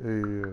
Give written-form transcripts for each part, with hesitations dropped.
Yeah.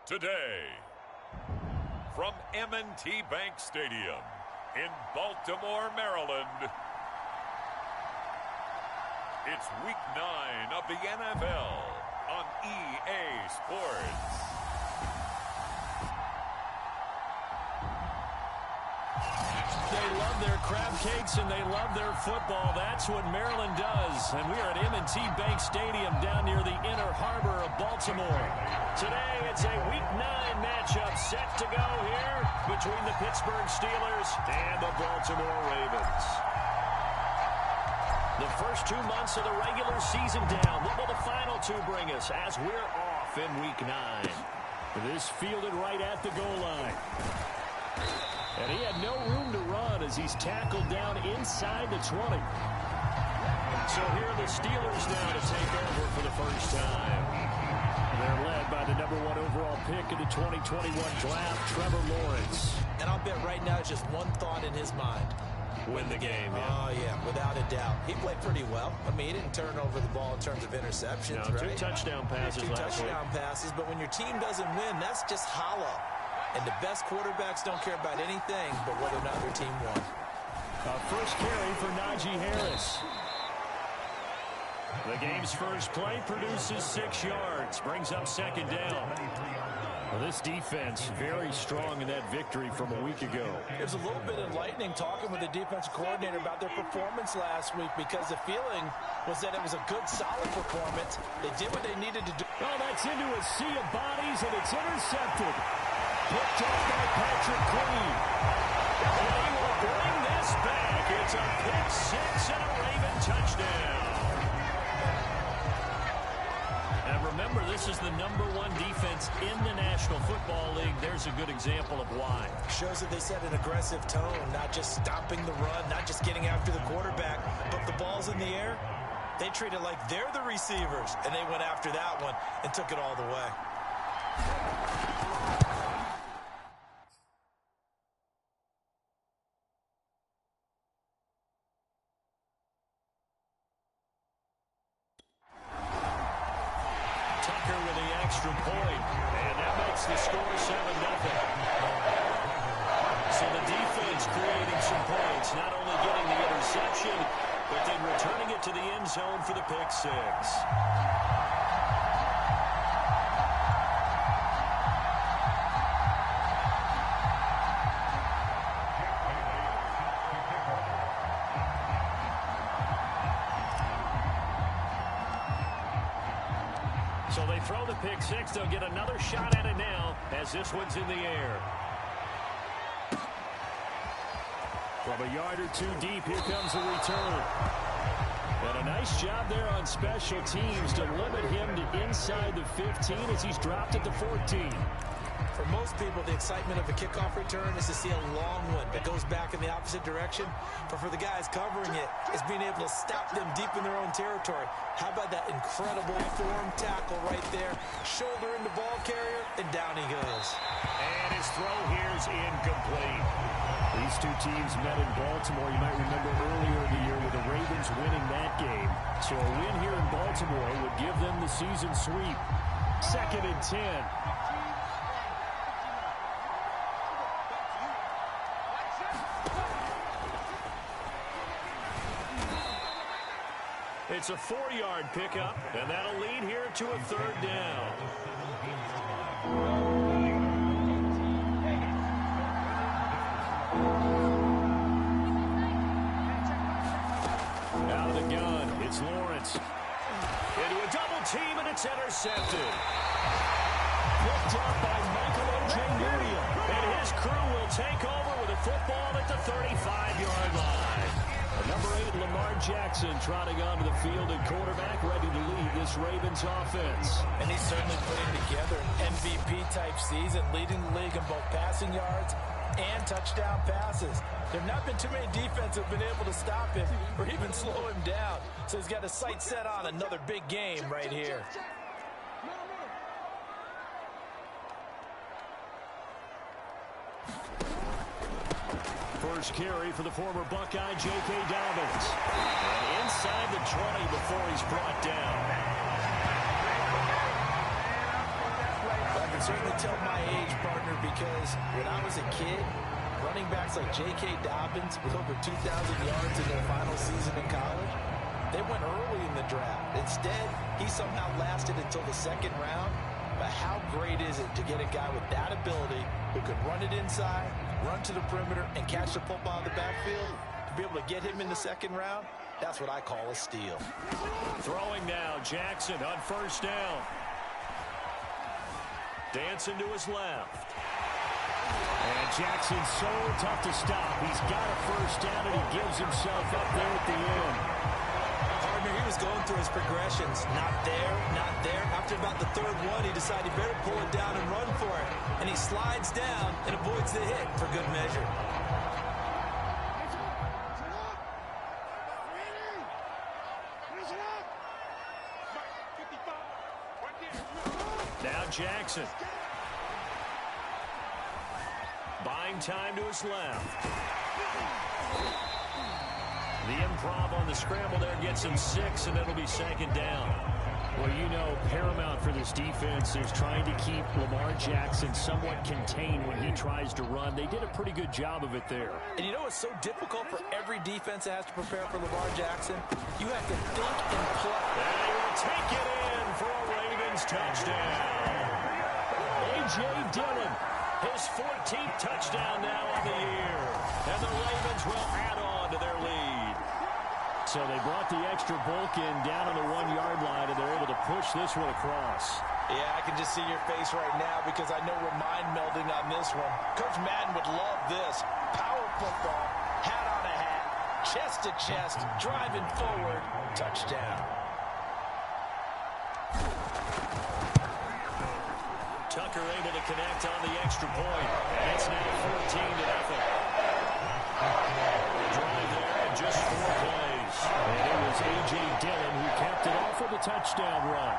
Today, from M&T Bank Stadium in Baltimore, Maryland, it's Week 9 of the NFL on EA Sports. They love their crab cakes and they love their football. That's what Maryland does. And we are at M&T Bank Stadium down near the inner harbor of Baltimore. Today, it's a Week 9 matchup set to go here between the Pittsburgh Steelers and the Baltimore Ravens. The first 2 months of the regular season down. What will the final two bring us as we're off in Week 9? This fielded right at the goal line. And he had no room to run as he's tackled down inside the 20. So here are the Steelers now to take over for the first time. They're led by the #1 overall pick in the 2021 draft, Trevor Lawrence. And I'll bet right now just one thought in his mind. Win the game, yeah. Oh, yeah, without a doubt. He played pretty well. I mean, he didn't turn over the ball in terms of interceptions, no, right? 2 touchdown passes Two last week. touchdown passes, but when your team doesn't win, that's just hollow. And the best quarterbacks don't care about anything but whether or not their team won. First carry for Najee Harris. The game's first play produces 6 yards, brings up second down. Well, this defense very strong in that victory from a week ago. It was a little bit enlightening talking with the defensive coordinator about their performance last week because the feeling was that it was a good, solid performance. They did what they needed to do. Oh, that's into a sea of bodies, and it's intercepted. Picked off by Patrick Queen. And he will bring this back. It's a pick 6 and a Raven touchdown. And remember, this is the #1 defense in the National Football League. There's a good example of why. Shows that they set an aggressive tone, not just stopping the run, not just getting after the quarterback, but the ball's in the air. They treat it like they're the receivers, and they went after that one and took it all the way. With the extra point, and that makes the score 7-0. So the defense creating some points, not only getting the interception, but then returning it to the end zone for the pick 6. So they throw the pick 6. They'll get another shot at it now as this one's in the air. From a yard or 2 deep, here comes a return. And a nice job there on special teams to limit him to inside the 15 as he's dropped at the 14. For most people, the excitement of a kickoff return is to see a long one that goes back in the opposite direction. But for the guys covering it, it's being able to stop them deep in their own territory. How about that incredible form tackle right there? Shoulder into ball carrier, and down he goes. And his throw here is incomplete. These 2 teams met in Baltimore. You might remember earlier in the year with the Ravens winning that game. So a win here in Baltimore would give them the season sweep. 2nd and 10. It's a 4-yard pickup, and that'll lead here to a 3rd down. Out of the gun, it's Lawrence. Into a double team, and it's intercepted. Picked up by Michael Ojemudia, and his crew will take over with a football at the 35-yard line. Number 8, Lamar Jackson, trotting onto the field at quarterback, ready to lead this Ravens offense. And he's certainly putting together an MVP-type season, leading the league in both passing yards and touchdown passes. There have not been too many defenses that have been able to stop him or even slow him down. So he's got his sights set on another big game right here. First carry for the former Buckeye, J.K. Dobbins. And inside the 20 before he's brought down. certainly tell my age, partner, because when I was a kid, running backs like J.K. Dobbins with over 2,000 yards in their final season in college, they went early in the draft. Instead, he somehow lasted until the second round. But how great is it to get a guy with that ability who can run it inside, run to the perimeter, and catch the football in the backfield? To be able to get him in the second round, that's what I call a steal. Throwing now, Jackson on first down. Dancing to his left. And Jackson's so tough to stop. He's got a first down, and he gives himself up there at the end. Partner, he was going through his progressions. Not there, not there. After about the third one, he decided he better pull it down and run for it. And he slides down and avoids the hit for good measure. Now Jackson. Buying time to his left. The improv on the scramble there gets him 6, and it'll be second down. Well, you know, paramount for this defense is trying to keep Lamar Jackson somewhat contained when he tries to run. They did a pretty good job of it there. And you know what's so difficult for every defense that has to prepare for Lamar Jackson? You have to think and play. And he will take it in for a Ravens touchdown. A.J. Dillon, his 14th touchdown now on the year. And the Ravens will add on to their lead. So they brought the extra bulk in down on the 1-yard line, and they're able to push this one across. Yeah, I can just see your face right now because I know we're mind melding on this one. Coach Madden would love this. Power football, hat on a hat, chest to chest, driving forward, touchdown. Tucker able to connect on the extra point. And it's now 14-0. Drive there in just 4 plays. And it was A.J. Dillon who kept it off with a touchdown run.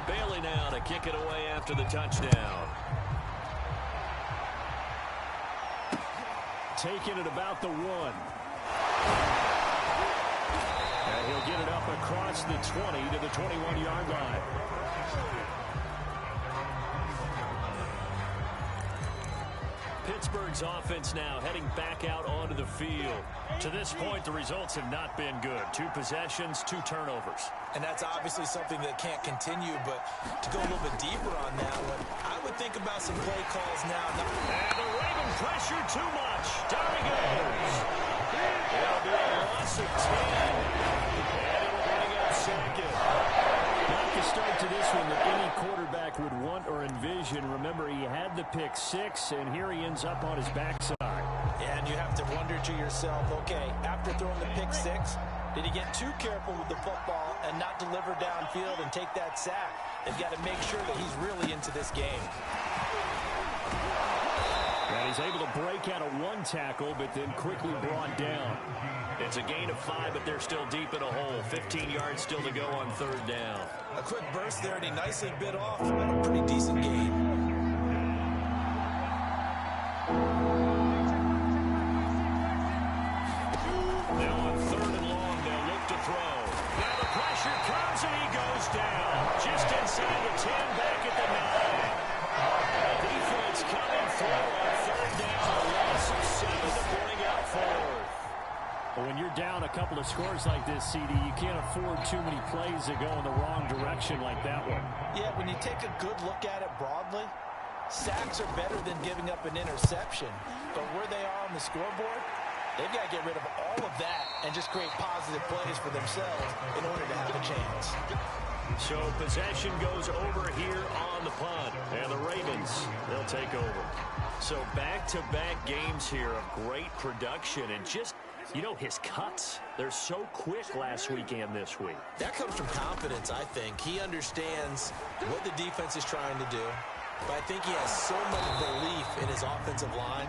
Bailey now to kick it away after the touchdown. Taking it about the 1. And he'll get it up across the 20 to the 21-yard line. Pittsburgh's offense now heading back out onto the field. To this point, the results have not been good. 2 possessions, 2 turnovers. And that's obviously something that can't continue, but to go a little bit deeper on that one, I would think about some play calls now. And the Raven pressure too much. Down he goes. It'll be a loss of 10. And it'll bring up second. Not the start to this one that any quarterback would want or envision. Remember, he had the pick 6, and here he ends up on his backside. And you have to wonder to yourself, okay, after throwing the pick 6, did he get too careful with the football and not deliver downfield and take that sack? They've got to make sure that he's really into this game. And he's able to break out of 1 tackle, but then quickly brought down. It's a gain of 5, but they're still deep in a hole. 15 yards still to go on 3rd down. A quick burst there, and he nicely bit off a pretty decent gain. Now on 3rd and long, they'll look to throw. Now the pressure comes, and he goes down. Just inside the 10, back at the 9. Defense coming through on 3rd down. A loss of 7 to bring up 4th. But when you're down a couple of scores like this, CD, you can't afford too many plays that go in the wrong direction like that one. Yeah, when you take a good look at it broadly, sacks are better than giving up an interception. But where they are on the scoreboard, they've got to get rid of all of that and just create positive plays for themselves in order to have a chance. So possession goes over here on the punt. And the Ravens, they'll take over. So back-to-back games here of great production and just, you know, his cuts. They're so quick last week and this week. That comes from confidence, I think. He understands what the defense is trying to do. But I think he has so much belief in his offensive line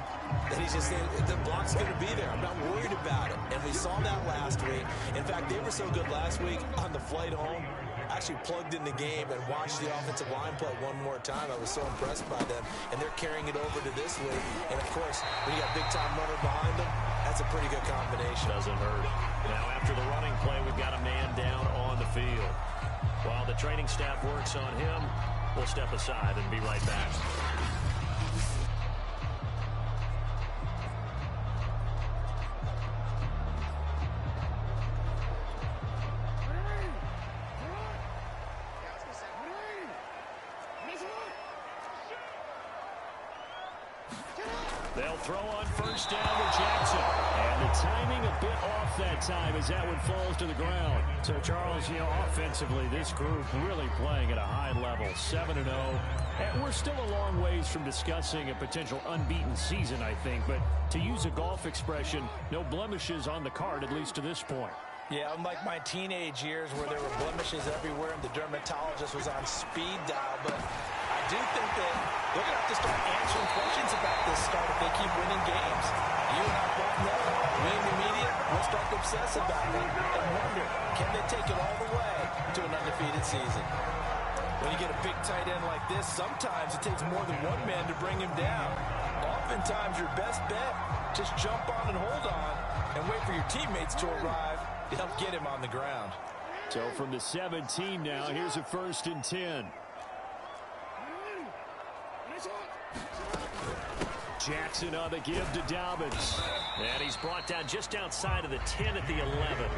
that he's just saying, the block's going to be there. I'm not worried about it. And we saw that last week. In fact, they were so good last week on the flight home. actually plugged in the game and watched the offensive line play one more time. I was so impressed by them, and they're carrying it over to this week. And, of course, when you got a big-time runner behind them, that's a pretty good combination. Doesn't hurt. Now, after the running play, we've got a man down on the field. While the training staff works on him, we'll step aside and be right back. They'll throw on first down to Jackson. And the timing a bit off that time as that one falls to the ground. So, Charles, you know, offensively, this group really playing at a high level, 7-0. And we're still a long ways from discussing a potential unbeaten season, I think. But to use a golf expression, no blemishes on the card, at least to this point. Yeah, unlike my teenage years where there were blemishes everywhere and the dermatologist was on speed dial. But I do think that they're going to have to start answering questions about this start if they keep winning games. You and I both know, we in the media, we'll start to obsess about it and wonder, can they take it all the way to an undefeated season? When you get a big tight end like this, sometimes it takes more than one man to bring him down. Oftentimes, your best bet, just jump on and hold on and wait for your teammates to arrive to help get him on the ground. So from the 17 now, here's a 1st and 10. Jackson on the give to Dobbins. And he's brought down just outside of the 10 at the 11.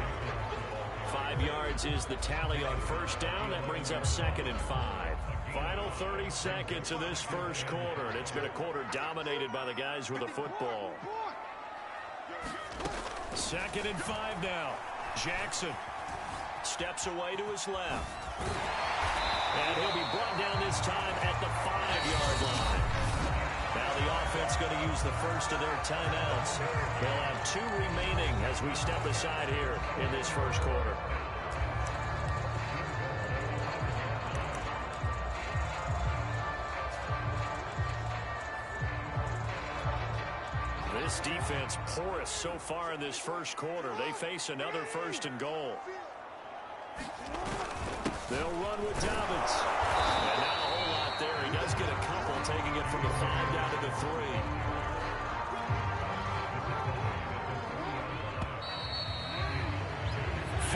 5 yards is the tally on first down. That brings up 2nd and 5. Final 30 seconds of this first quarter. And it's been a quarter dominated by the guys with the football. 2nd and 5 now. Jackson steps away to his left. And he'll be brought down this time at the 5-yard line. Now the offense going to use the first of their timeouts. They'll have 2 remaining as we step aside here in this first quarter. This defense porous so far in this first quarter. They face another 1st and goal. They'll run with Dobbins. And not a whole lot there. He does get a couple, taking it from the 5 down to the 3.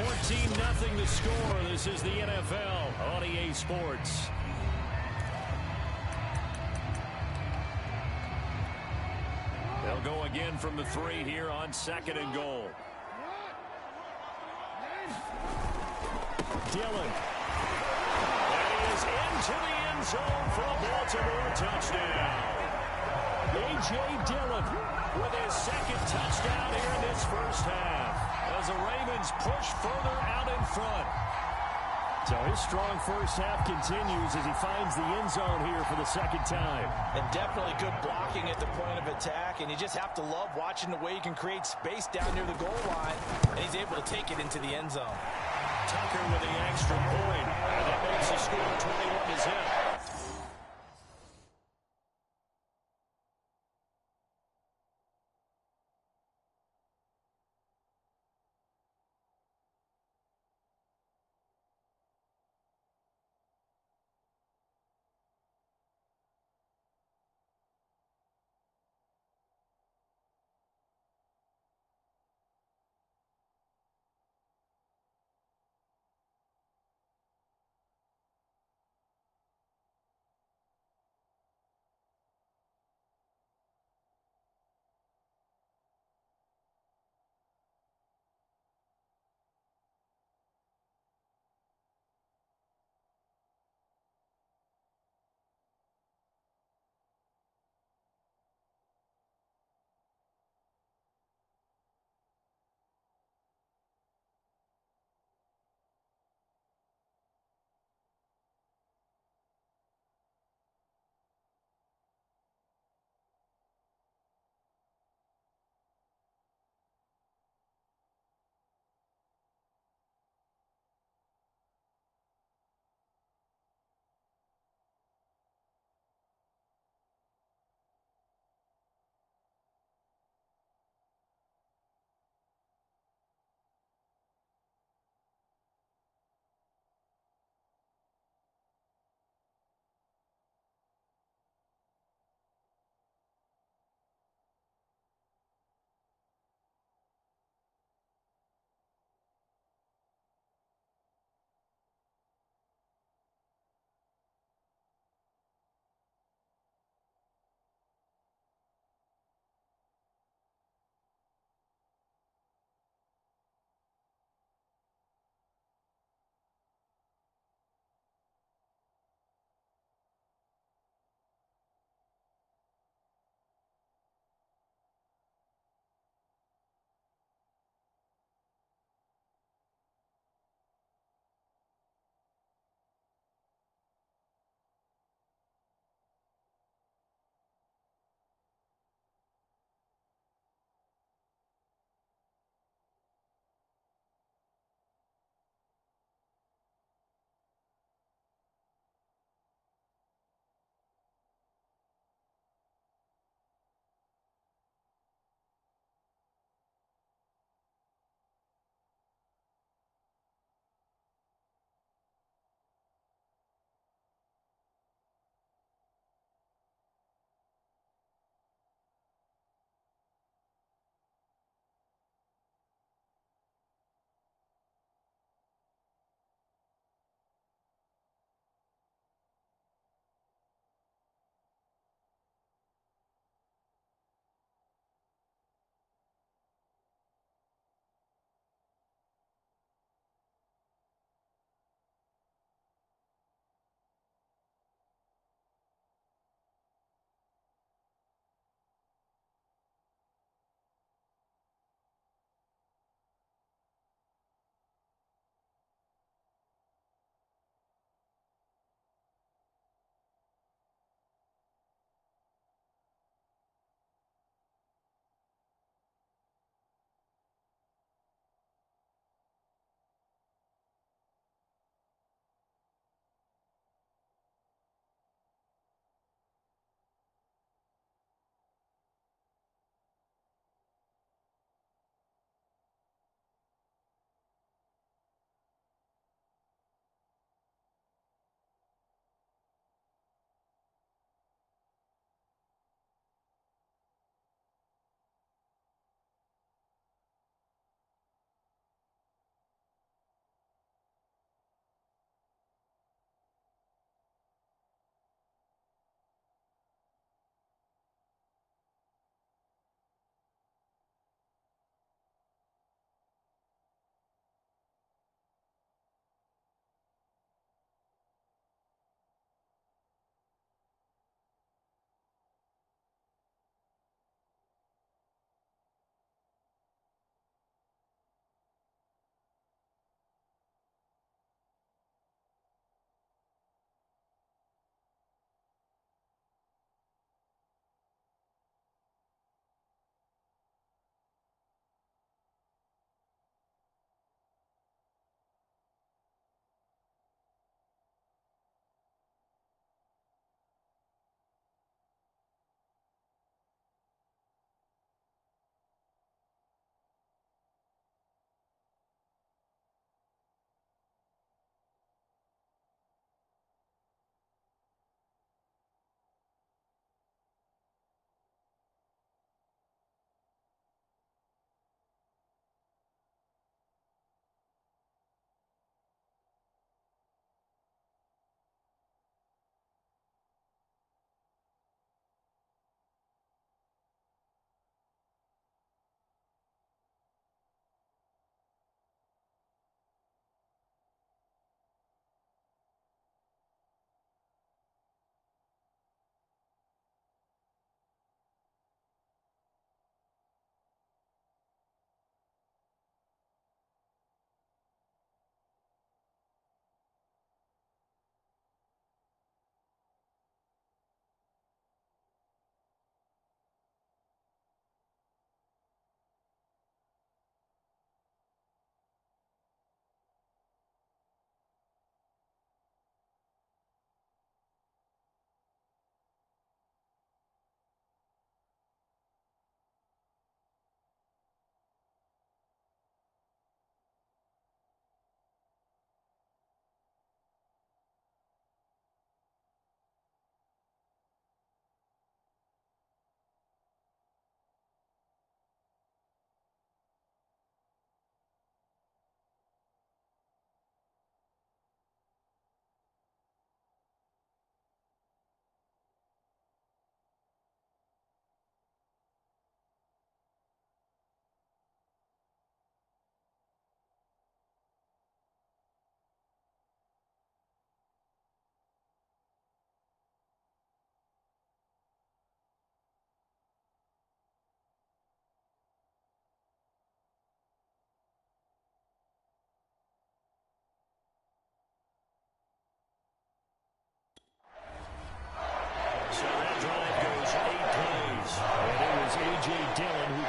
$14-0 the score. This is the NFL on EA Sports. They'll go again from the 3 here on 2nd and goal. Dillon. And he is into the end zone for a Baltimore touchdown. A.J. Dillon with his 2nd touchdown here in this first half as the Ravens push further out in front. So his strong first half continues as he finds the end zone here for the 2nd time. And definitely good blocking at the point of attack, and you just have to love watching the way he can create space down near the goal line, and he's able to take it into the end zone. Tucker with the extra point, and that makes the score 21-0.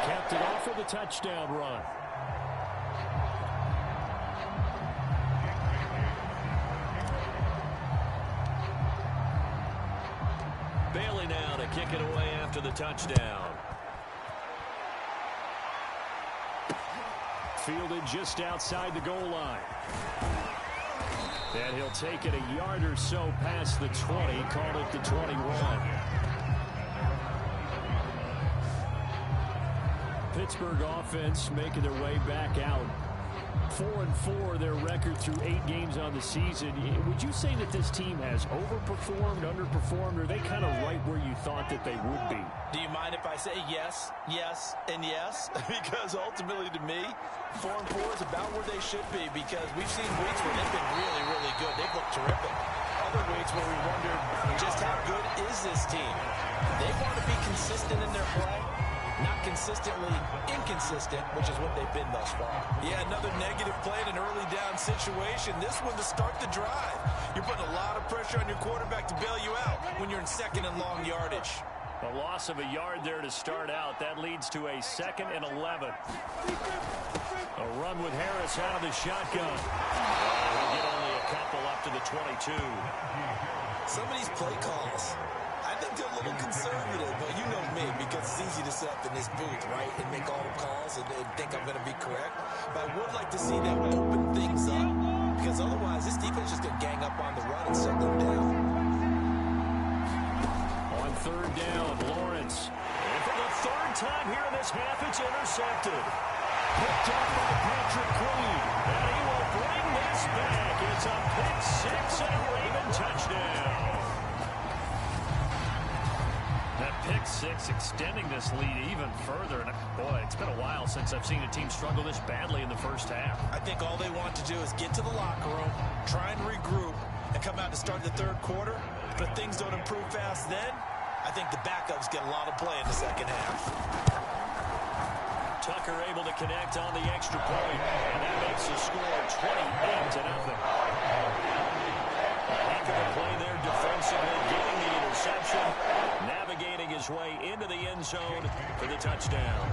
kept it off with a touchdown run. Bailey now to kick it away after the touchdown. Fielded just outside the goal line. And he'll take it a yard or so past the 20, called it the 21. Pittsburgh offense making their way back out. 4-4 their record through 8 games on the season. Would you say that this team has overperformed, underperformed, or are they kind of right where you thought that they would be? Do you mind if I say yes, yes, and yes? Because ultimately to me, 4-4 is about where they should be, because we've seen weeks where they've been really, really good. They've looked terrific. Other weeks where we wondered just how good is this team. They want to be consistent in their play. Not consistently inconsistent, which is what they've been thus far. Yeah, another negative play in an early down situation. This one to start the drive. You're putting a lot of pressure on your quarterback to bail you out when you're in second and long yardage. A loss of a yard there to start out. That leads to a 2nd and 11. A run with Harris out of the shotgun. We'll get only a couple up to the 22. Some of these play calls, I think they're a little conservative, but you know me, because it's easy to sit up in this booth, right, and make all the calls and think I'm going to be correct. But I would like to see them open things up, because otherwise this defense is just going to gang up on the run and shut them down. On 3rd down, Lawrence. And for the 3rd time here in this half, it's intercepted. Picked up by Patrick Queen. And he will bring this back. It's a pick 6 and a Raven touchdown. That pick 6 extending this lead even further. And boy, it's been a while since I've seen a team struggle this badly in the first half. I think all they want to do is get to the locker room, try and regroup, and come out to start the 3rd quarter. But if things don't improve fast then, I think the backups get a lot of play in the 2nd half. Tucker able to connect on the extra point, and that makes the score 28-0. A heck of a play there defensively, getting the interception, navigating his way into the end zone for the touchdown.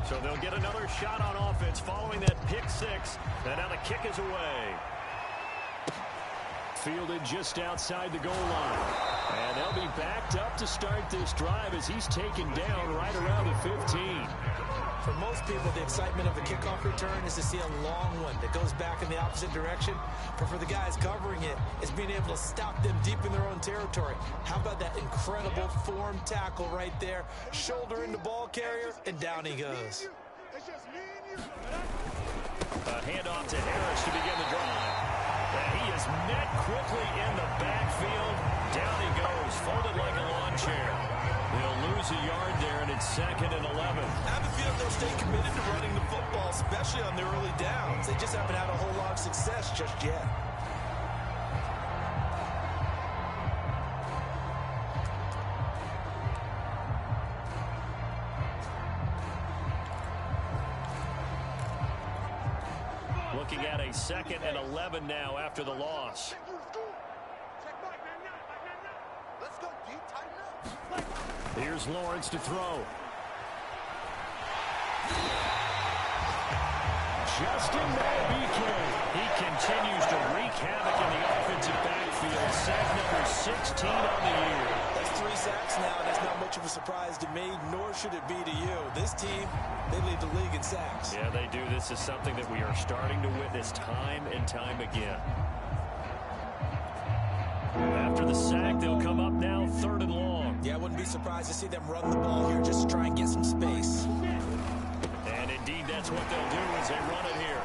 So they'll get another shot on offense following that pick 6, and now the kick is away. Fielded just outside the goal line. And they'll be backed up to start this drive as he's taken down right around the 15. For most people, the excitement of a kickoff return is to see a long one that goes back in the opposite direction. But for the guys covering it, it's being able to stop them deep in their own territory. How about that incredible form tackle right there? Shoulder in the ball carrier, and down he goes. A handoff to Harris to begin the drive. And he is met quickly in the backfield. Down he goes, folded like a lawn chair. They'll lose a yard there, and it's 2nd and 11. I have a feeling they'll stay committed to running the football, especially on the early downs. They just haven't had a whole lot of success just yet. Looking at a 2nd and 11 now after the loss. Here's Lawrence to throw. Justin Malbike. He continues to wreak havoc in the offensive backfield. Sack number 16 on the year. That's 3 sacks now, and that's not much of a surprise to me, nor should it be to you. This team, they lead the league in sacks. Yeah, they do. This is something that we are starting to witness time and time again. After the sack, they'll come up now 3rd and long. Yeah, I wouldn't be surprised to see them run the ball here just to try and get some space. And indeed, that's what they'll do as they run it here.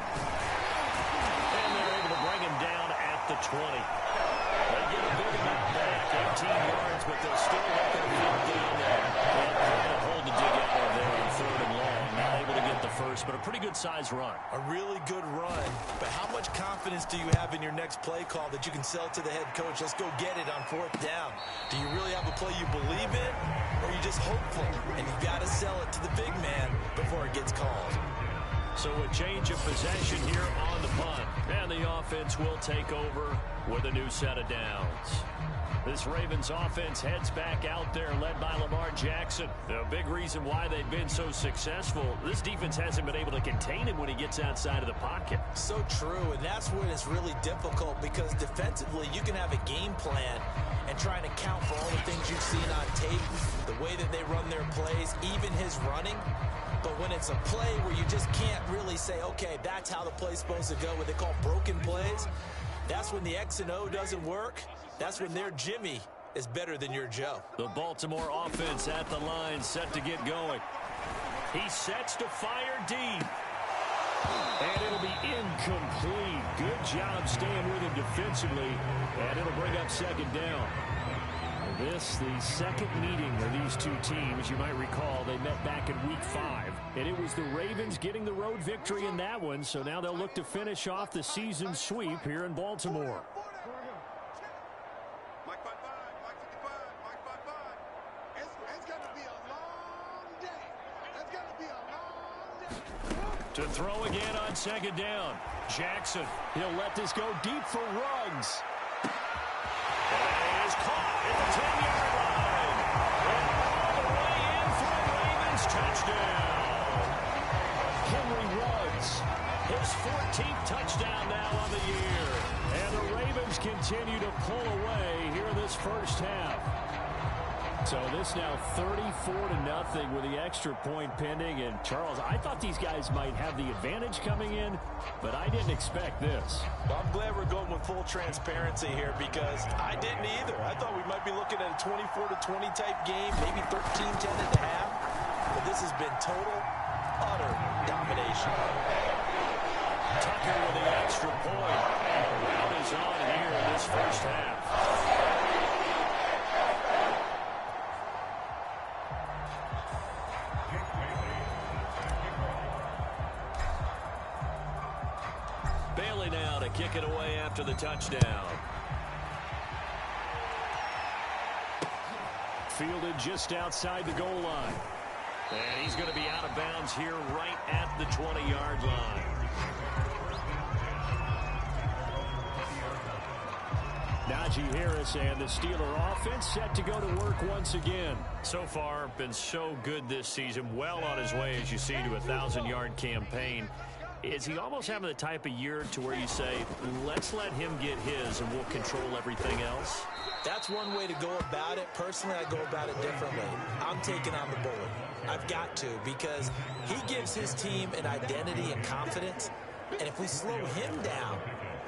And they're able to bring him down at the 20. They get a big amount back, 18 yards, but they'll still let them field down there. And a hole to dig out of there on 3rd and long. Not able to get the first, but a pretty good-sized run. A really good run, but how much confidence do you have in your next play call that you can sell to the head coach? Let's go get it on 4th down. Do you really have a play you believe in, or are you just hopeful? And you got to sell it to the big man before it gets called. So a change of possession here on the punt. And the offense offense will take over with a new set of downs. This Ravens offense heads back out there, led by Lamar Jackson. The big reason why they've been so successful, this defense hasn't been able to contain him when he gets outside of the pocket. So true, and that's when it's really difficult, because defensively you can have a game plan and trying to count for all the things you've seen on tape, the way that they run their plays, even his running. But when it's a play where you just can't really say, okay, that's how the play's supposed to go, what they call broken plays, that's when the X and O doesn't work. That's when their Jimmy is better than your Joe. The Baltimore offense at the line, set to get going. He sets to fire deep. And it'll be incomplete. Good job staying with him defensively. And it'll bring up second down. This, the second meeting of these two teams. You might recall they met back in Week 5. And it was the Ravens getting the road victory in that one. So now they'll look to finish off the season sweep here in Baltimore. To throw again on second down. Jackson, he'll let this go deep for Ruggs. And is caught at the 10-yard line. And all the way in for a Ravens touchdown. Henry Ruggs, his 14th touchdown now on the year. And the Ravens continue to pull away here in this first half. So this now 34-0 with the extra point pending. And Charles, I thought these guys might have the advantage coming in, but I didn't expect this. Well, I'm glad we're going with full transparency here, because I didn't either. I thought we might be looking at a 24-20 type game, maybe 13-10 at the half. But this has been total, utter domination. Tucker with the extra point. Round is on here in this first half. Bailey now to kick it away after the touchdown. Fielded just outside the goal line. And he's going to be out of bounds here right at the 20-yard line. Najee Harris and the Steeler offense set to go to work once again. So far, been so good this season. Well on his way, as you see, to a 1,000-yard campaign. Is he almost having the type of year to where you say, let's let him get his and we'll control everything else? That's one way to go about it. Personally, I go about it differently. I'm taking on the bullet. I've got to, because he gives his team an identity and confidence. And if we slow him down,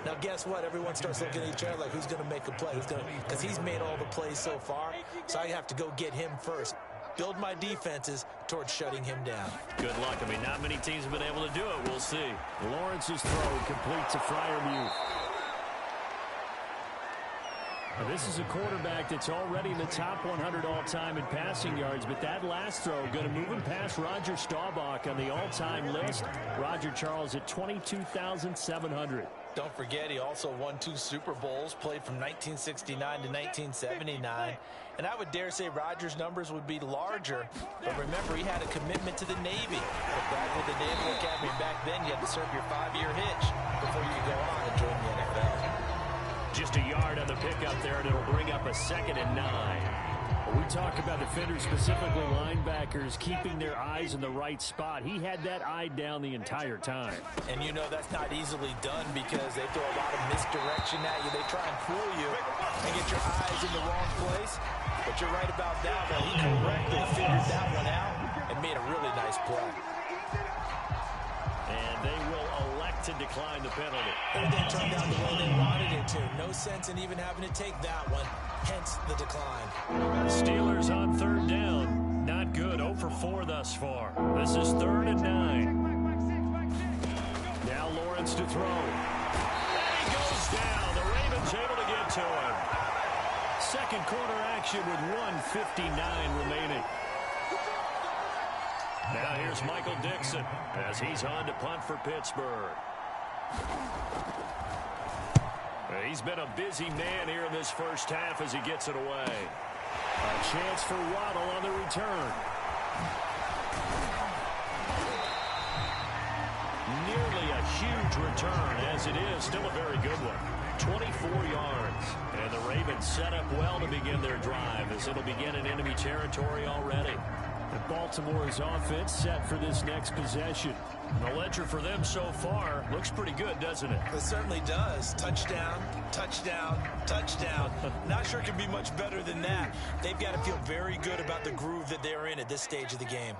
now guess what? Everyone starts looking at each other like, who's going to make a play? Because he's made all the plays so far. So I have to go get him first. Build my defenses towards shutting him down. Good luck. I mean, not many teams have been able to do it. We'll see. Lawrence's throw complete to Freiermuth. Now, this is a quarterback that's already in the top 100 all-time in passing yards, but that last throw going to move him past Roger Staubach on the all-time list. Roger Charles at 22,700. Don't forget, he also won 2 Super Bowls, played from 1969 to 1979. And I would dare say Rodgers' numbers would be larger. But remember, he had a commitment to the Navy. But back with the Naval Academy back then, you had to serve your 5-year hitch before you could go on and join the NFL. Just a yard on the pickup there, and it'll bring up a 2nd and 9. We talk about defenders, specifically linebackers, keeping their eyes in the right spot. He had that eye down the entire time. And you know that's not easily done, because they throw a lot of misdirection at you. They try and fool you and get your eyes in the wrong place. But you're right about that one. He correctly figured that one out and made a really nice play. And they will elect to decline the penalty. Everything turned out the way they wanted it to. No sense in even having to take that one, hence the decline. Steelers on 3rd down. Not good. 0 for 4 thus far. This is 3rd and 9. Now Lawrence to throw. And he goes down. The Ravens able to get to him. Second quarter action with 1:59 remaining. Now here's Michael Dixon as he's on to punt for Pittsburgh. He's been a busy man here in this first half as he gets it away. A chance for Waddle on the return. Nearly a huge return as as it is, still a very good one. 24 yards. And the Ravens set up well to begin their drive as it'll begin in enemy territory already. And Baltimore's offense set for this next possession. The ledger for them so far looks pretty good, doesn't it? It certainly does. Touchdown, touchdown, touchdown. Not sure it can be much better than that. They've got to feel very good about the groove that they're in at this stage of the game.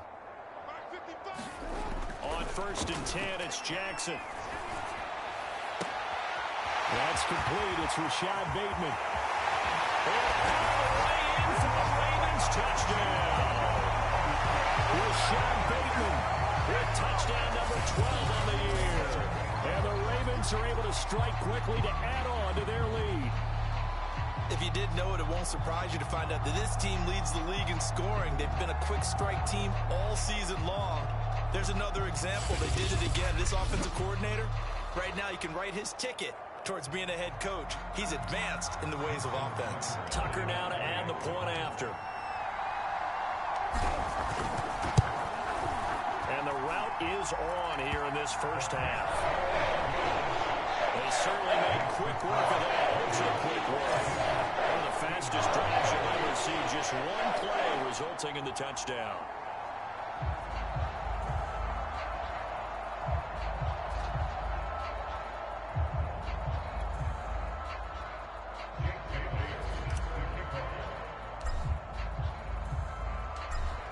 On 1st and 10, it's Jackson. That's complete. It's Rashad Bateman. And all the way in for the Ravens touchdown. Rashad Bateman with touchdown number 12 on the year. And the Ravens are able to strike quickly to add on to their lead. If you didn't know it, it won't surprise you to find out that this team leads the league in scoring. They've been a quick strike team all season long. There's another example. They did it again. This offensive coordinator, right now you can write his ticket towards being a head coach. He's advanced in the ways of offense. Tucker now to add the point after. And the route is on here in this first half. They certainly made quick work of that. Ultra quick work. One of the fastest drives you'll ever see. Just one play resulting in the touchdown.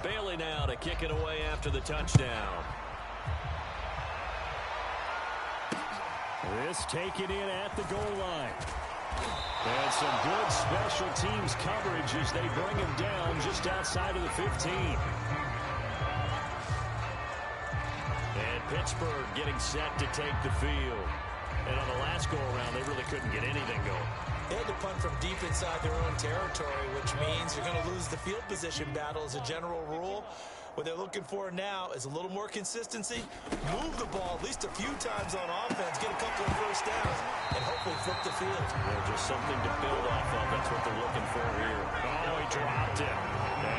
Bailey now to kick it away after the touchdown. This taken in at the goal line. And some good special teams coverage as they bring him down just outside of the 15. And Pittsburgh getting set to take the field. And on the last go-around, they really couldn't get anything going. They had to punt from deep inside their own territory, which means you're going to lose the field position battle as a general rule. What they're looking for now is a little more consistency, move the ball at least a few times on offense, get a couple of first downs, and hopefully flip the field. Yeah, just something to build off of. That's what they're looking for here. Oh, he dropped it.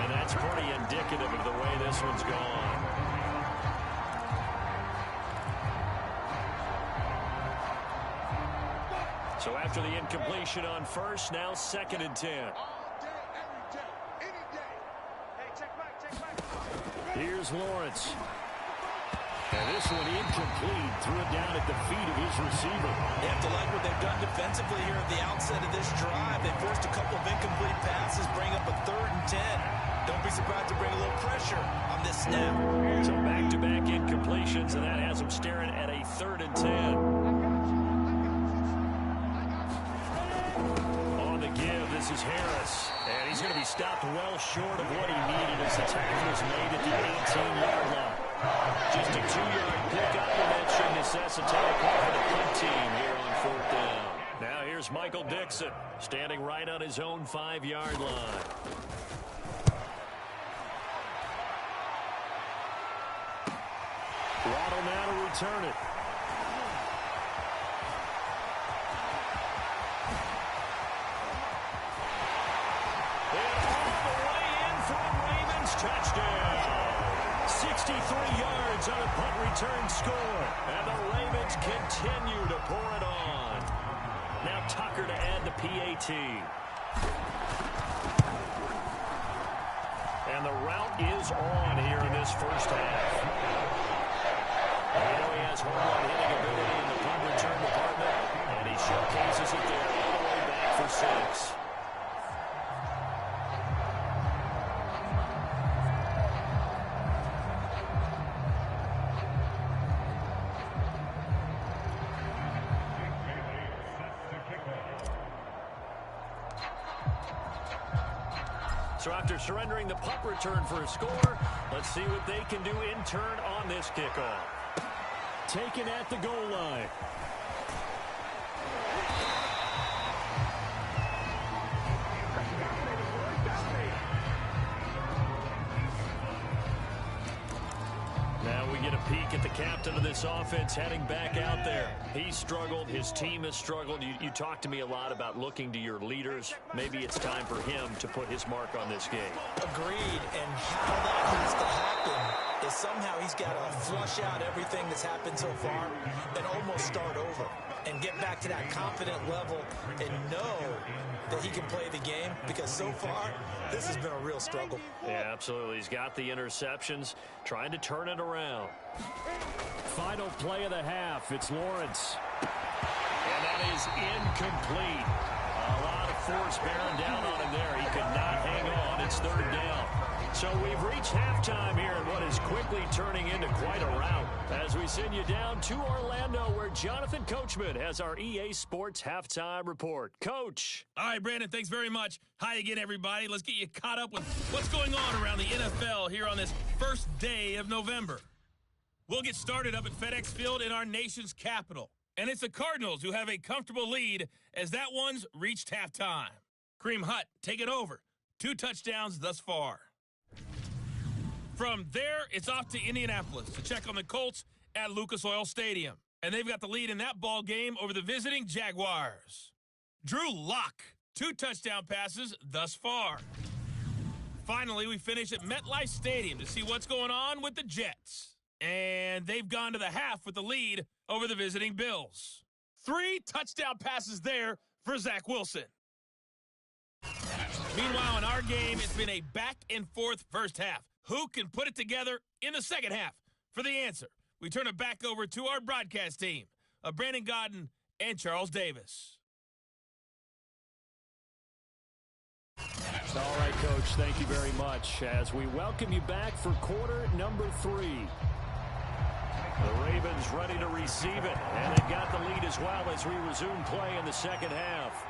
And that's pretty indicative of the way this one's gone. So after the incompletion on first, now 2nd and 10. Here's Lawrence. And this one incomplete. Threw it down at the feet of his receiver. They have to like what they've done defensively here at the outset of this drive. They forced a couple of incomplete passes, bring up a 3rd and 10. Don't be surprised to bring a little pressure on this snap. So back-to-back incompletions, and that has them staring at a 3rd and 10. This is Harris, and he's going to be stopped well short of what he needed as the tackle was made at the 18-yard line. Just a 2-yard pickup, and that should necessitate a call for the punt team here on 4th down. Now here's Michael Dixon, standing right on his own 5-yard line. Waddle now to return it. Touchdown. 63 yards on a punt return score. And the Ravens continue to pour it on. Now Tucker to add the PAT. And the route is on here in this first half. You know he has home run hitting ability in the punt return department. And he showcases it there all the way back for 6. So after surrendering the punt return for a score, let's see what they can do in turn on this kickoff. Taken at the goal line. Now we get a peek at the captain of this offense heading back out there. He's struggled. His team has struggled. You talked to me a lot about looking to your leaders. Maybe it's time for him to put his mark on this game. Agreed. And how that has to happen is somehow he's got to flush out everything that's happened so far and almost start over. back to that confident level and know that he can play the game, because so far, this has been a real struggle. Yeah, absolutely. He's got the interceptions, trying to turn it around. Final play of the half. It's Lawrence. And that is incomplete. A lot of force bearing down on him there. He could not hang on. It's third down. So we've reached halftime here in what is quickly turning into quite a rout as we send you down to Orlando, where Jonathan Coachman has our EA Sports Halftime Report. Coach. All right, Brandon, thanks very much. Hi again, everybody. Let's get you caught up with what's going on around the NFL here on this first day of November. We'll get started up at FedEx Field in our nation's capital. And it's the Cardinals who have a comfortable lead as that one's reached halftime. Kareem Hunt taking over. 2 touchdowns thus far. From there, it's off to Indianapolis to check on the Colts at Lucas Oil Stadium. And they've got the lead in that ball game over the visiting Jaguars. Drew Lock, 2 touchdown passes thus far. Finally, we finish at MetLife Stadium to see what's going on with the Jets. And they've gone to the half with the lead over the visiting Bills. 3 touchdown passes there for Zach Wilson. Meanwhile, in our game, it's been a back-and-forth first half. Who can put it together in the second half? For the answer, we turn it back over to our broadcast team of Brandon Godden and Charles Davis. All right, Coach, thank you very much as we welcome you back for quarter number 3. The Ravens ready to receive it, and they've got the lead as well as we resume play in the second half.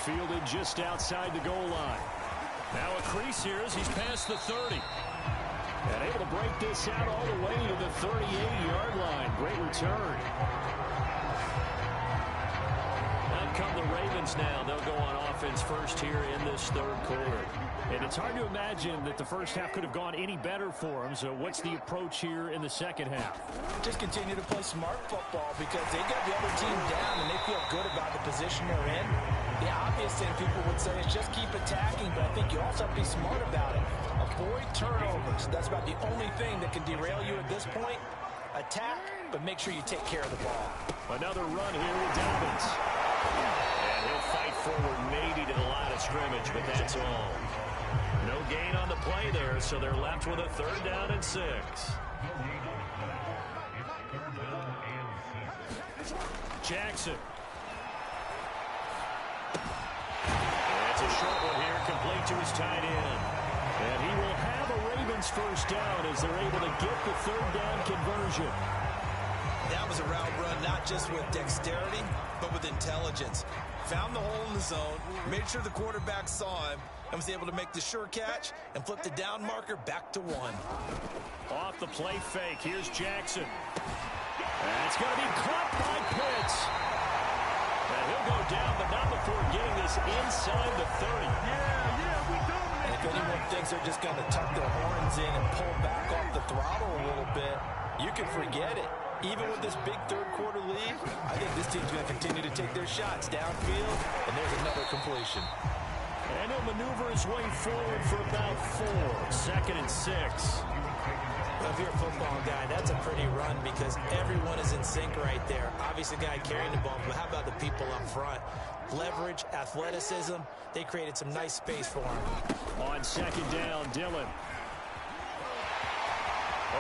Fielded just outside the goal line. Now a crease here as he's past the 30. And able to break this out all the way to the 38-yard line. Great return. Out come the Ravens now. They'll go on offense first here in this third quarter. And it's hard to imagine that the first half could have gone any better for them. So what's the approach here in the second half? Just continue to play smart football, because they got the other team down and they feel good about the position they're in. The obvious thing people would say is just keep attacking, but I think you also have to be smart about it. Avoid turnovers. That's about the only thing that can derail you at this point. Attack, but make sure you take care of the ball. Another run here with Dobbins. And he'll fight forward maybe to the line of scrimmage, but that's all. No gain on the play there, so they're left with a 3rd down and 6. Jackson. That's a short one here, complete to his tight end. And he will have a Ravens first down as they're able to get the 3rd down conversion. That was a route run, not just with dexterity, but with intelligence. Found the hole in the zone, made sure the quarterback saw him, and was able to make the sure catch and flip the down marker back to 1. Off the play fake, here's Jackson. And it's going to be caught by Pitts. And he'll go down, but not before getting this inside the 30. We dominate. And if anyone thinks they're just going to tuck their horns in and pull back off the throttle a little bit, you can forget it. Even with this big third quarter lead, I think this team's going to continue to take their shots downfield, and there's another completion. And he'll maneuver his way forward for about 4. 2nd and 6. Well, if you're a football guy, that's a pretty run because everyone is in sync right there. Obviously, the guy carrying the ball, but how about the people up front? Leverage, athleticism, they created some nice space for him. On 2nd down, Dillon.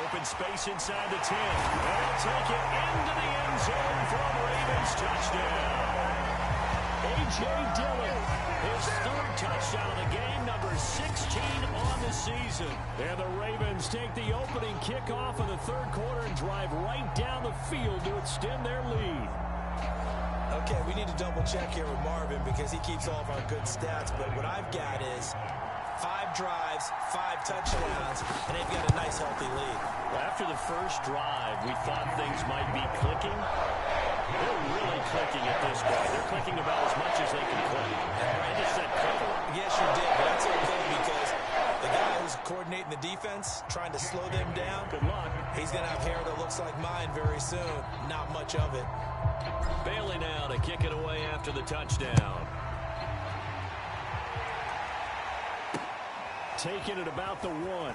Open space inside the 10. They'll take it into the end zone for a Ravens touchdown. A.J. Dillon, his 3rd touchdown of the game, number 16 on the season. And the Ravens take the opening kickoff of the 3rd quarter and drive right down the field to extend their lead. Okay, we need to double check here with Marvin because he keeps all of our good stats, but what I've got is 5 drives, 5 touchdowns, and they've got a nice, healthy lead. Well, after the first drive, we thought things might be clicking. They're really clicking at this point. They're clicking about as much as they can click. I just said click. Yes, you did, but that's okay because the guy who's coordinating the defense, trying to slow them down, good luck. He's going to have hair that looks like mine very soon. Not much of it. Bailey now to kick it away after the touchdown. Taking it about the 1.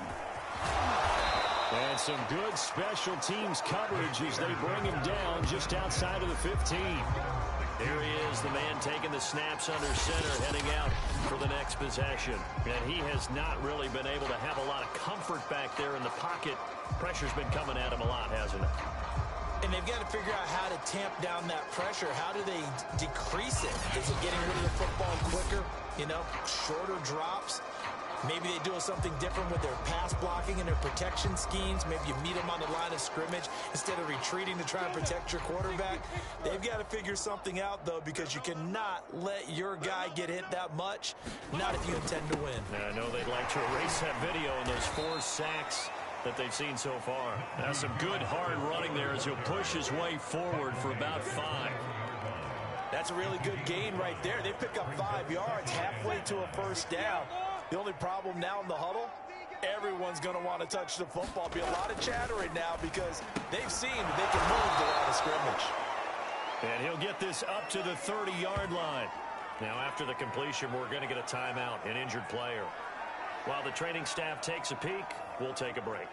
And some good special teams coverage as they bring him down just outside of the 15. Here he is, the man taking the snaps under center, heading out for the next possession. And he has not really been able to have a lot of comfort back there in the pocket. Pressure's been coming at him a lot, hasn't it? And they've got to figure out how to tamp down that pressure. How do they decrease it? Is it getting rid of the football quicker? You know, shorter drops? Maybe they do something different with their pass blocking and their protection schemes. Maybe you meet them on the line of scrimmage instead of retreating to try and protect your quarterback. They've got to figure something out, though, because you cannot let your guy get hit that much, not if you intend to win. I know they'd like to erase that video and those 4 sacks that they've seen so far. Now some good hard running there as he'll push his way forward for about 5. That's a really good gain right there. They pick up 5 yards halfway to a first down. The only problem now in the huddle, everyone's going to want to touch the football. Be a lot of chattering now because they've seen that they can move the line of scrimmage. And he'll get this up to the 30-yard line. Now after the completion, we're going to get a timeout, an injured player. While the training staff takes a peek, we'll take a break.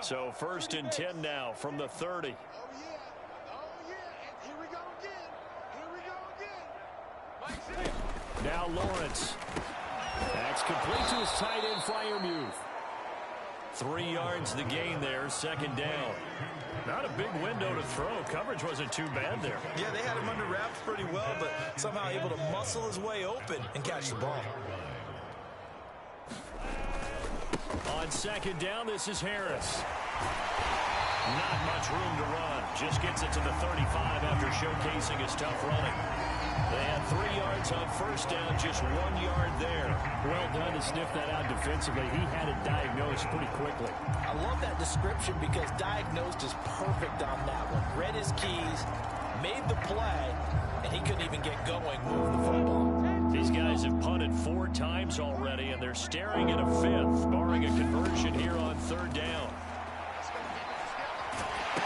So 1st and 10 now from the 30. Now Lawrence. That's complete to his tight end, Freiermuth. 3 yards the gain there, 2nd down. Not a big window to throw. Coverage wasn't too bad there. Yeah, they had him under wraps pretty well, but somehow able to muscle his way open and catch the ball. On 2nd down, this is Harris. Not much room to run. Just gets it to the 35 after showcasing his tough running. They had 3 yards on 1st down, just 1 yard there. Well done to sniff that out defensively. He had it diagnosed pretty quickly. I love that description because diagnosed is perfect on that one. Read his keys, made the play, and he couldn't even get going moving the football. These guys have punted 4 times already, and they're staring at a 5th, barring a conversion here on 3rd down.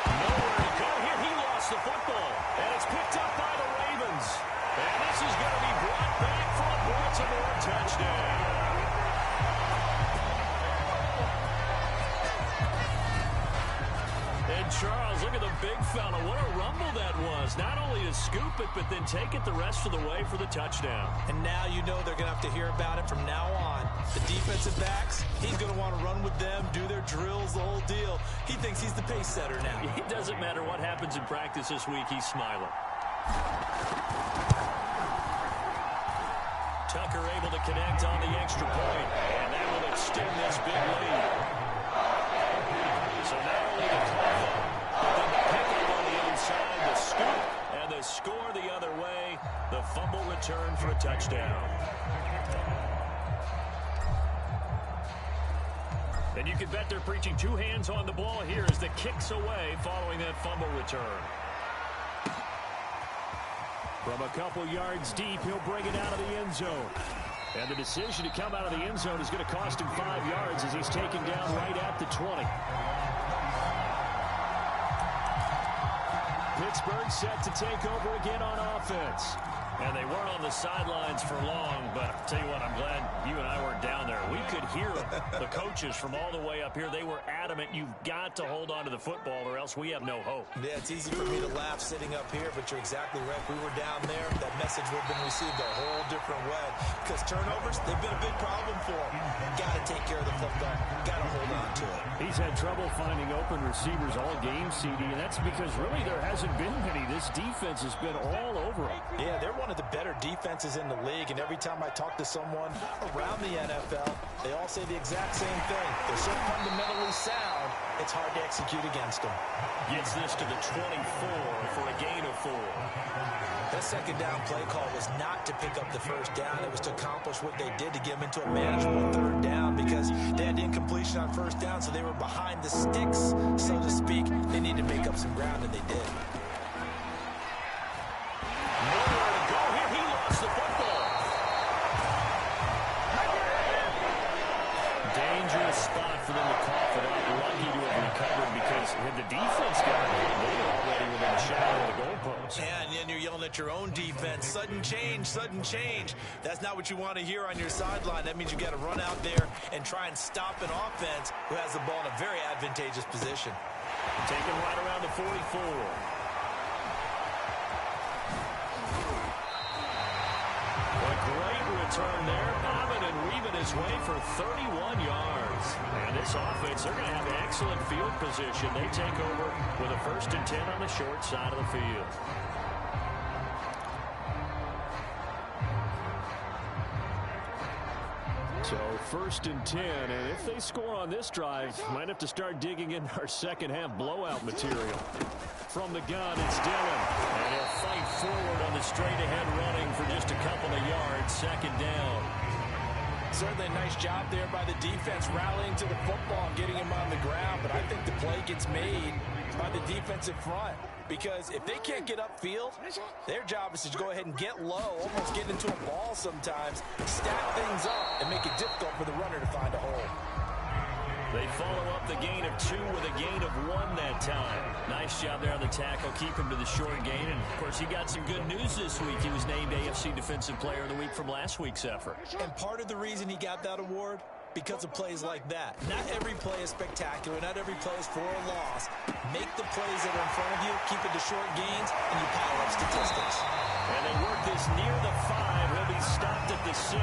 Nowhere to go here. He lost the football, and it's picked up by the Ravens. And this is going to be brought back for a Baltimore touchdown. And Charles, look at the big fella. What a rumble that was. Not only to scoop it, but then take it the rest of the way for the touchdown. And now you know they're going to have to hear about it from now on. The defensive backs, he's going to want to run with them, do their drills, the whole deal. He thinks he's the pace setter now. It doesn't matter what happens in practice this week, he's smiling. Tucker able to connect on the extra point, and that will extend this big lead. So not only the call, but then the pickup on the inside, the scoop, and the score the other way, the fumble return for a touchdown. And you can bet they're preaching 2 hands on the ball here as the kick's away following that fumble return. From a couple yards deep, he'll bring it out of the end zone. And the decision to come out of the end zone is going to cost him 5 yards as he's taken down right at the 20. Pittsburgh set to take over again on offense. And they weren't on the sidelines for long, but I'll tell you what, I'm glad you and I weren't down there. We could hear the coaches from all the way up here. They were adamant, you've got to hold on to the football or else we have no hope. Yeah, it's easy for me to laugh sitting up here, but you're exactly right. If we were down there, that message would have been received a whole different way. Because turnovers, they've been a big problem for him. Got to take care of the football. Got to hold on to it. He's had trouble finding open receivers all game, CD, and that's because really there hasn't been many. This defense has been all over him. Yeah, they're one of the better defenses in the league, and every time I talk to someone around the NFL, they all say the exact same thing. They're so fundamentally sound, it's hard to execute against them. Gets this to the 24 for a gain of 4. That 2nd down play call was not to pick up the 1st down. It was to accomplish what they did to get them into a manageable 3rd down because they had incompletion on 1st down, so they were behind the sticks, so to speak. They needed to make up some ground, and they did. nice spot for them to cough it up. Lucky to have recovered because had the defense got it, they were already within a shadow of the goalpost. Yeah, and then you're yelling at your own defense. Sudden change, sudden change. That's not what you want to hear on your sideline. That means you got to run out there and try and stop an offense who has the ball in a very advantageous position. Taken right around the 44. A great return there. Bobbing and weaving his way for 31 yards. And this offense, they're going to have excellent field position. They take over with a 1st and 10 on the short side of the field. So 1st and 10, and if they score on this drive, might have to start digging in our second half blowout material. From the gun, it's Dillon. And he'll fight forward on the straight-ahead running for just a couple of yards. 2nd down. Certainly a nice job there by the defense rallying to the football and getting him on the ground, but I think the play gets made by the defensive front. Because if they can't get upfield, their job is to go ahead and get low, almost get into a ball sometimes, stack things up, and make it difficult for the runner to find a hole. They follow up the gain of 2 with a gain of 1 that time. Nice job there on the tackle, keep him to the short gain. And, of course, he got some good news this week. He was named AFC Defensive Player of the Week from last week's effort. And part of the reason he got that award, because of plays like that. Not every play is spectacular. Not every play is for a loss. Make the plays that are in front of you, keep it to short gains, and you pile up statistics. And they work this near the 5. He'll be stopped at the 6.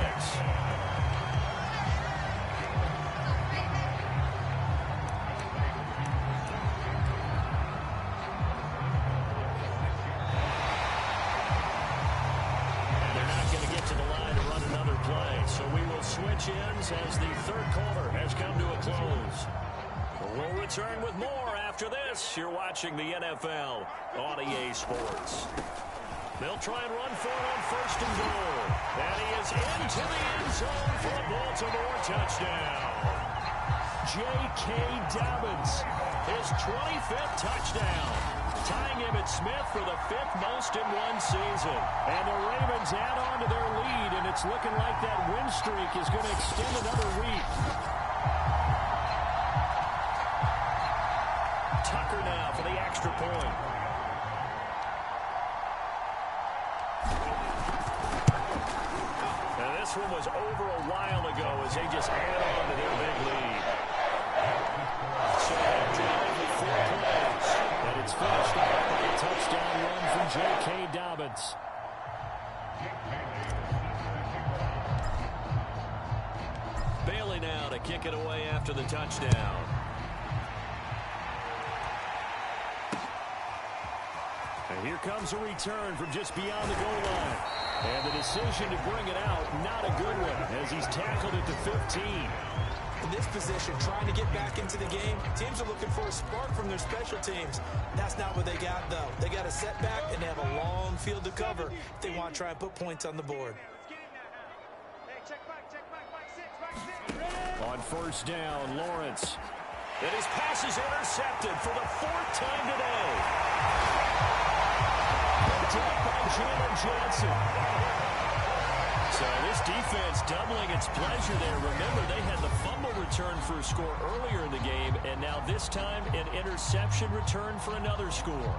Switch ends as the 3rd quarter has come to a close. We'll return with more after this. You're watching the NFL on EA Sports. They'll try and run for it on 1st and goal. And he is into the end zone for a Baltimore touchdown. J.K. Dobbins, his 25th touchdown. Tying Emmitt Smith for the 5th most in one season. And the Ravens add on to their lead, and it's looking like that win streak is going to extend another week. Tucker now for the extra point. And this one was over a while ago as they just add on to their big lead. So they drive with 4 plays. And it's finished off by a touchdown run from J.K. Dobbins. Bailey now to kick it away after the touchdown. And here comes a return from just beyond the goal line. And the decision to bring it out, not a good one, as he's tackled at the 15. In this position, trying to get back into the game, teams are looking for a spark from their special teams. That's not what they got, though. They got a setback, and they have a long field to cover if they want to try and put points on the board. On 1st down, Lawrence. And his pass is intercepted for the 4th time today. Attacked by Jalen Johnson. So this defense doubling its pleasure there. Remember, they had the fumble return for a score earlier in the game, and now this time an interception return for another score.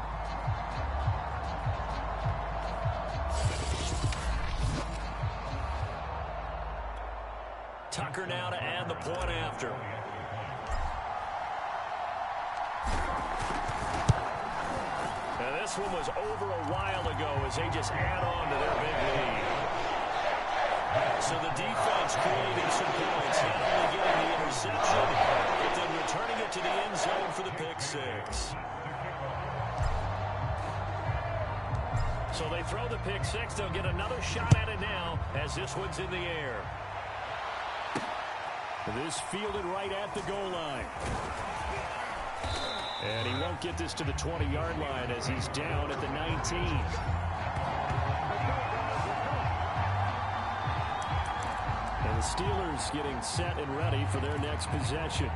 Tucker now to add the point after. And this one was over a while ago as they just add on to their big lead. So the defense creating some points, not only getting the interception, but then returning it to the end zone for the pick 6. So they throw the pick 6. They'll get another shot at it now as this one's in the air. This fielded right at the goal line. And he won't get this to the 20-yard line as he's down at the 19. And the Steelers getting set and ready for their next possession.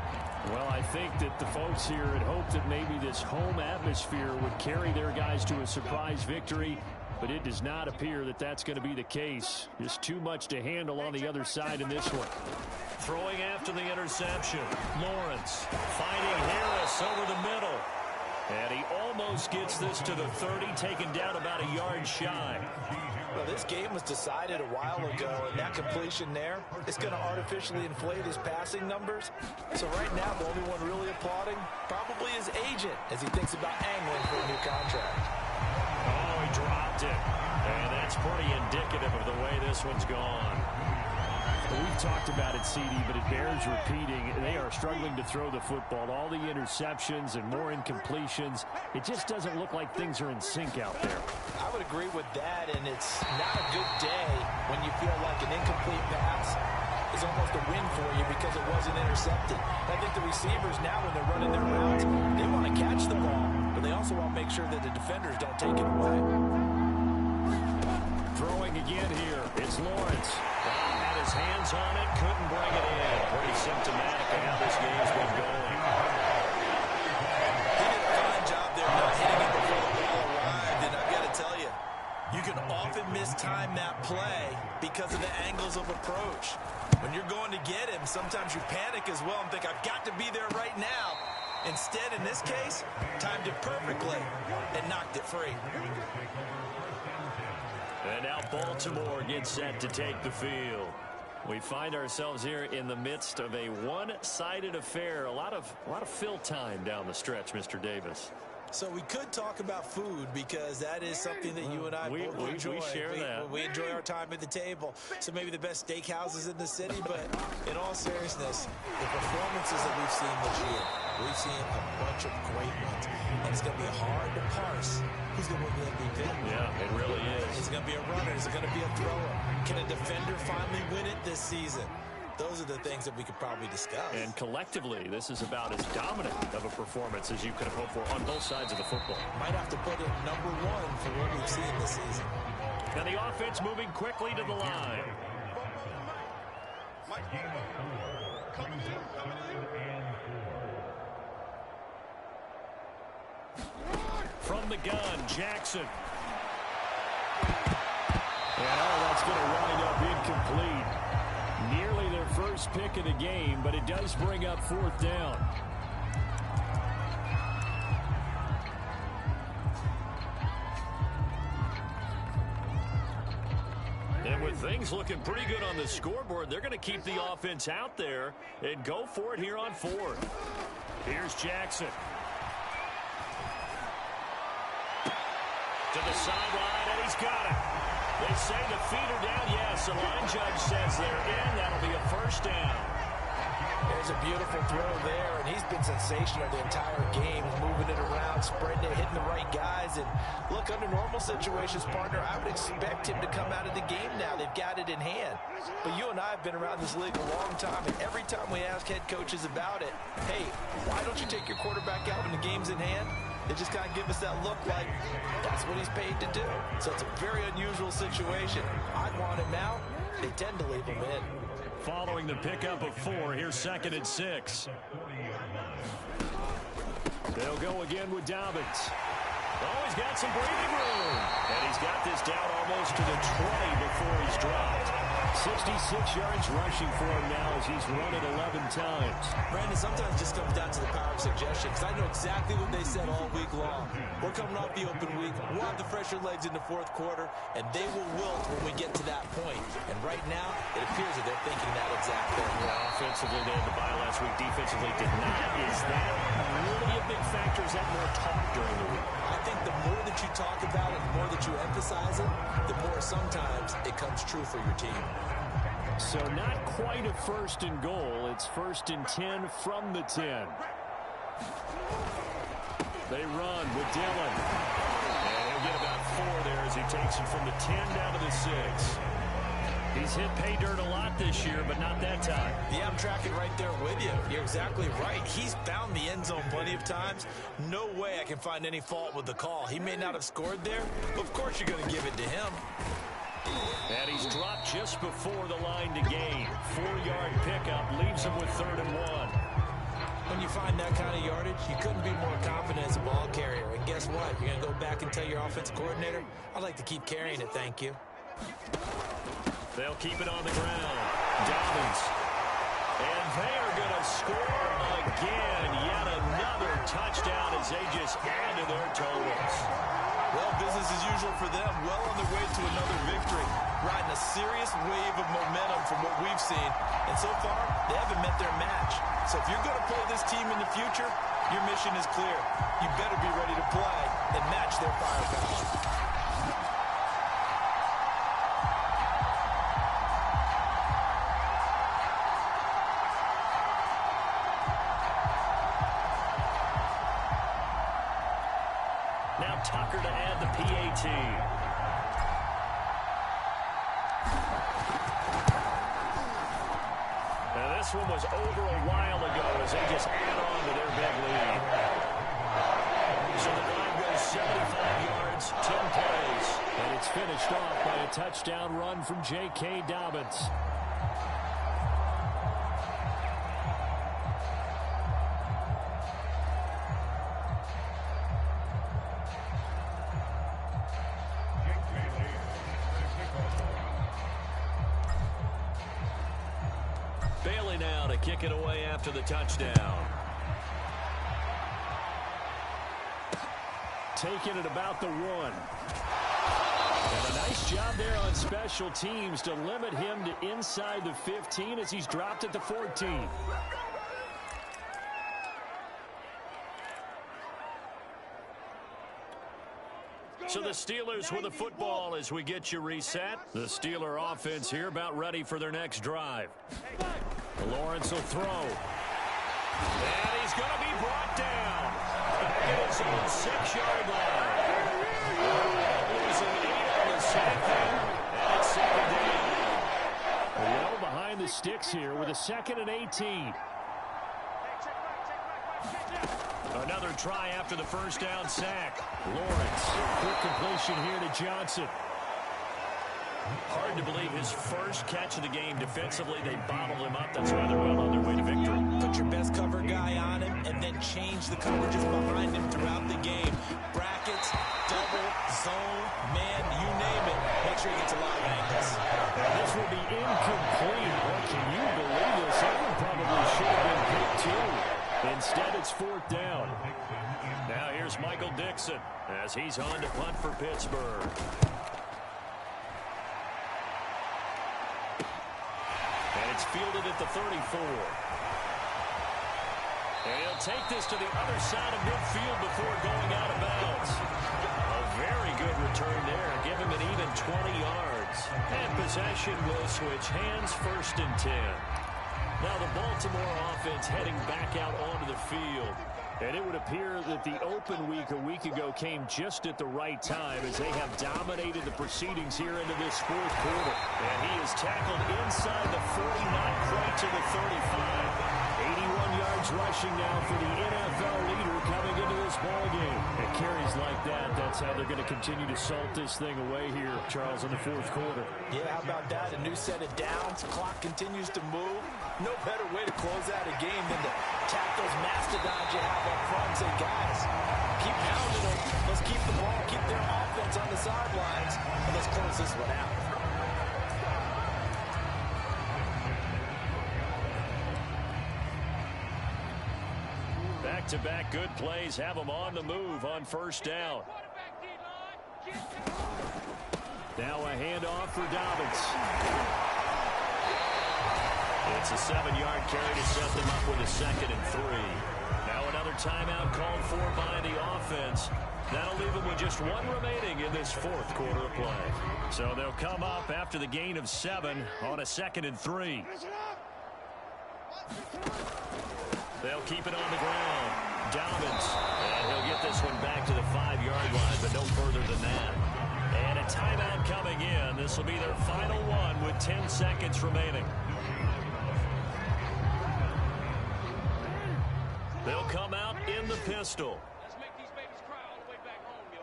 Well, I think that the folks here had hoped that maybe this home atmosphere would carry their guys to a surprise victory. but it does not appear that that's going to be the case. Just too much to handle on the other side in this one. Throwing after the interception. Lawrence finding Harris over the middle. And he almost gets this to the 30, taken down about a yard shy. Well, this game was decided a while ago, and that completion there is going to artificially inflate his passing numbers. So right now, the only one really applauding probably his agent as he thinks about angling for a new contract. Oh, he dropped it. And that's pretty indicative of the way this one's gone. Well, we've talked about it, CD, but it bears repeating. They are struggling to throw the football. All the interceptions and more incompletions. It just doesn't look like things are in sync out there. I would agree with that, and it's not a good day when you feel like an incomplete pass is almost a win for you because it wasn't intercepted. I think the receivers now, when they're running their routes, they want to catch the ball, but they also want to make sure that the defenders don't take it away. Throwing again here. It's Lawrence. Had his hands on it, couldn't bring it in. Pretty symptomatic of how this game's been going. He did a fine job there not hitting it before the ball arrived, and I've got to tell you, you can often mistime that play because of the angles of approach. When you're going to get him, sometimes you panic as well and think, I've got to be there right now. Instead, in this case, timed it perfectly and knocked it free. And now Baltimore gets set to take the field. We find ourselves here in the midst of a one-sided affair. A lot of fill time down the stretch, Mr. Davis. So we could talk about food because that is something that you and I both enjoy. We share that. We enjoy our time at the table. So maybe the best steakhouses in the city, but in all seriousness, the performances that we've seen this year, we've seen a bunch of great ones. And it's going to be hard to parse who's going to win the MVP. Yeah, it really is. Is it going to be a runner? Is it going to be a thrower? Can a defender finally win it this season? Those are the things that we could probably discuss. And collectively, this is about as dominant of a performance as you could have hoped for on both sides of the football. Might have to put it number one for what we've seen this season. And the offense moving quickly to the line. From the gun, Jackson. And that's going to wind up incomplete. Nearly their first pick of the game, but it does bring up fourth down. And with things looking pretty good on the scoreboard, they're going to keep the offense out there and go for it here on fourth. Here's Jackson. To the sideline, and he's got it. They say the feet are down. Yes, the line judge says they're in. That'll be a first down. There's a beautiful throw there, and he's been sensational the entire game. He's moving it around, spreading it, hitting the right guys. And look, under normal situations, partner, I would expect him to come out of the game now. They've got it in hand. But you and I have been around this league a long time, and every time we ask head coaches about it, hey, why don't you take your quarterback out when the game's in hand? They just kind of give us that look like that's what he's paid to do. So it's a very unusual situation. I'd want him out. They tend to leave him in. Following the pickup of 4, here's 2nd and 6. They'll go again with Dobbins. Oh, he's got some breathing room. And he's got this down almost to the 20 before he's dropped. 66 yards rushing for him now as he's run it 11 times. Brandon, sometimes it just comes down to the power of suggestion, because I know exactly what they said all week long. We're coming off the open week. We'll have the fresher legs in the fourth quarter, and they will wilt when we get to that point. And right now, it appears that they're thinking that exact thing. Well, offensively, they had the bye last week. Defensively, did not. Is that really a big factor? Is that more talk during the week? I think the more that you talk about it, the more that you emphasize it, the more sometimes it comes true for your team. So not quite a 1st and goal. It's 1st and 10 from the 10. They run with Dillon. And he'll get about 4 there as he takes it from the 10 down to the 6. He's hit pay dirt a lot this year, but not that time. Yeah, I'm tracking right there with you. You're exactly right. He's found the end zone plenty of times. No way I can find any fault with the call. He may not have scored there, but of course you're going to give it to him. And he's dropped just before the line to gain. 4-yard pickup leaves him with 3rd and 1. When you find that kind of yardage, you couldn't be more confident as a ball carrier. And guess what? You're going to go back and tell your offensive coordinator, I'd like to keep carrying it, thank you. They'll keep it on the ground. Dobbins. And they are going to score again. Yet another touchdown as they just add to their totals. Well, business as usual for them. Well on their way to another victory. Riding a serious wave of momentum from what we've seen. And so far, they haven't met their match. So if you're going to play this team in the future, your mission is clear. You better be ready to play and match their firepower. Now Tucker to add the PAT. Now this one was over a while ago as they just add on to their big lead. So the drive goes 75 yards, 10 plays. And it's finished off by a touchdown run from J.K. Dobbins. Bailey now to kick it away after the touchdown. Taking it about the 1. And a nice job there on special teams to limit him to inside the 15 as he's dropped at the 14. So the Steelers with the football as we get you reset. The Steeler offense here about ready for their next drive. Lawrence will throw. And he's going to be brought down. Back at his own 6-yard line. Losing 8 on the sack there. And it's 2nd down. Well behind the sticks here with a 2nd and 18. Another try after the first down sack. Lawrence, quick completion here to Johnson. Hard to believe his first catch of the game defensively. They bottled him up. That's why they're well on their way to victory. Put your best cover guy on him and then change the coverages behind him throughout the game. Brackets, double, zone, man, you name it. Make sure he gets a lot of angles. This will be incomplete. What can you believe this? That one probably should have been picked too. Instead, it's 4th down. Now here's Michael Dixon as he's on to punt for Pittsburgh. And it's fielded at the 34. And he'll take this to the other side of midfield before going out of bounds. A very good return there. Give him an even 20 yards. And possession will switch hands, 1st and 10. Now the Baltimore offense heading back out onto the field. And it would appear that the open week a week ago came just at the right time as they have dominated the proceedings here into this 4th quarter. And he is tackled inside the 40, not quite to the 35. 81 yards rushing now for the NFL leader coming into this ballgame. And carries like that, that's how they're going to continue to salt this thing away here, Charles, in the 4th quarter. Yeah, how about that? A new set of downs. Clock continues to move. No better way to close out a game than to tap those mastodons you have up front and say, guys, keep pounding them. Let's keep the ball, keep their offense on the sidelines, and let's close this one out. Back-to-back good plays have them on the move on 1st down. Now a handoff for Dobbins. It's a 7-yard carry to set them up with a 2nd and 3. Now another timeout called for by the offense. That'll leave them with just 1 remaining in this 4th quarter of play. So they'll come up after the gain of 7 on a 2nd and 3. They'll keep it on the ground. Dobbins. And he'll get this one back to the 5-yard line, but no further than that. And a timeout coming in. This will be their final one with 10 seconds remaining. They'll come out in the pistol. Let's make these babies cry all the way back home, yo.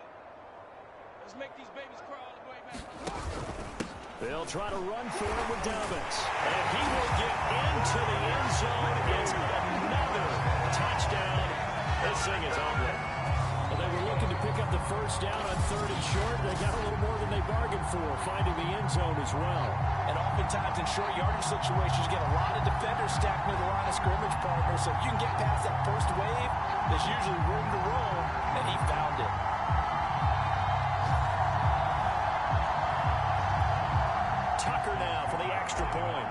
Let's make these babies cry all the way back. They'll try to run for it with Dobbins. And he will get into the end zone. It's another touchdown. This thing is ugly. Well, they were looking to pick up the first down on 3rd and short. They got a little more than they bargained for, finding the end zone as well. And oftentimes in short yardage situations, you get a lot of defenders stacked near the line of scrimmage, partner. So if you can get past that first wave, there's usually room to roll, and he found it. Tucker now for the extra point.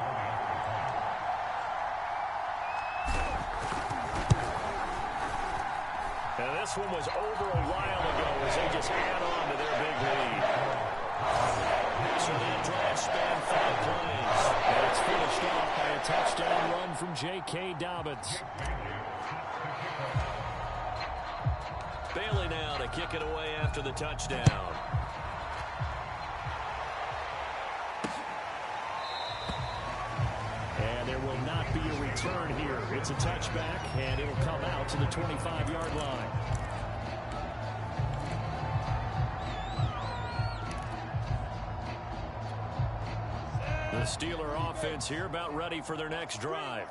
And this one was over a while ago as they just add on to their big lead. So that drive spanned 5 plays. And it's finished off by a touchdown run from J.K. Dobbins. Bailey now to kick it away after the touchdown. And there will not be a return here. It's a touchback, and it'll come out to the 25-yard line. The Steeler offense here about ready for their next drive.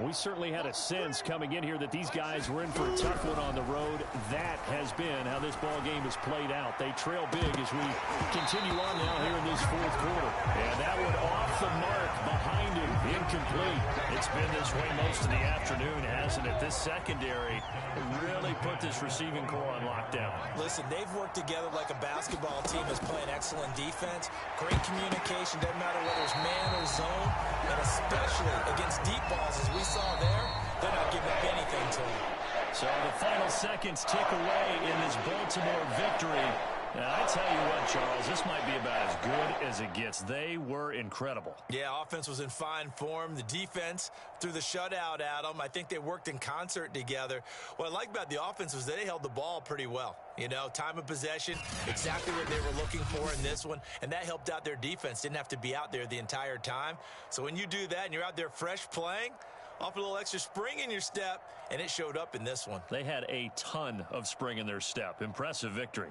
We certainly had a sense coming in here that these guys were in for a tough one on the road. That has been how this ball game has played out. They trail big as we continue on now here in this 4th quarter. And that one off the mark behind him, incomplete. It's been this way most of the afternoon, hasn't it? This secondary really put this receiving core on lockdown. Listen, they've worked together like a basketball team that's playing excellent defense. Great communication, doesn't matter whether it's man or zone, and especially against deep balls as we saw there, they're not giving up anything to them. So the final seconds tick away in this Baltimore victory. Now, I tell you what, Charles, this might be about as good as it gets. They were incredible. Yeah, offense was in fine form. The defense threw the shutout at them. I think they worked in concert together. What I like about the offense was they held the ball pretty well. You know, time of possession, exactly what they were looking for in this one, and that helped out their defense. Didn't have to be out there the entire time. So when you do that and you're out there fresh playing, off a little extra spring in your step, and it showed up in this one. They had a ton of spring in their step. Impressive victory.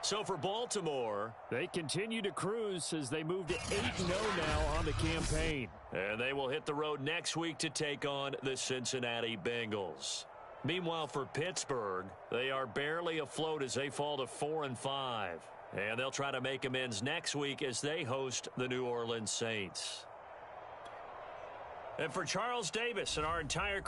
So for Baltimore, they continue to cruise as they move to 8-0 now on the campaign. And they will hit the road next week to take on the Cincinnati Bengals. Meanwhile, for Pittsburgh, they are barely afloat as they fall to 4-5. And they'll try to make amends next week as they host the New Orleans Saints. And for Charles Davis and our entire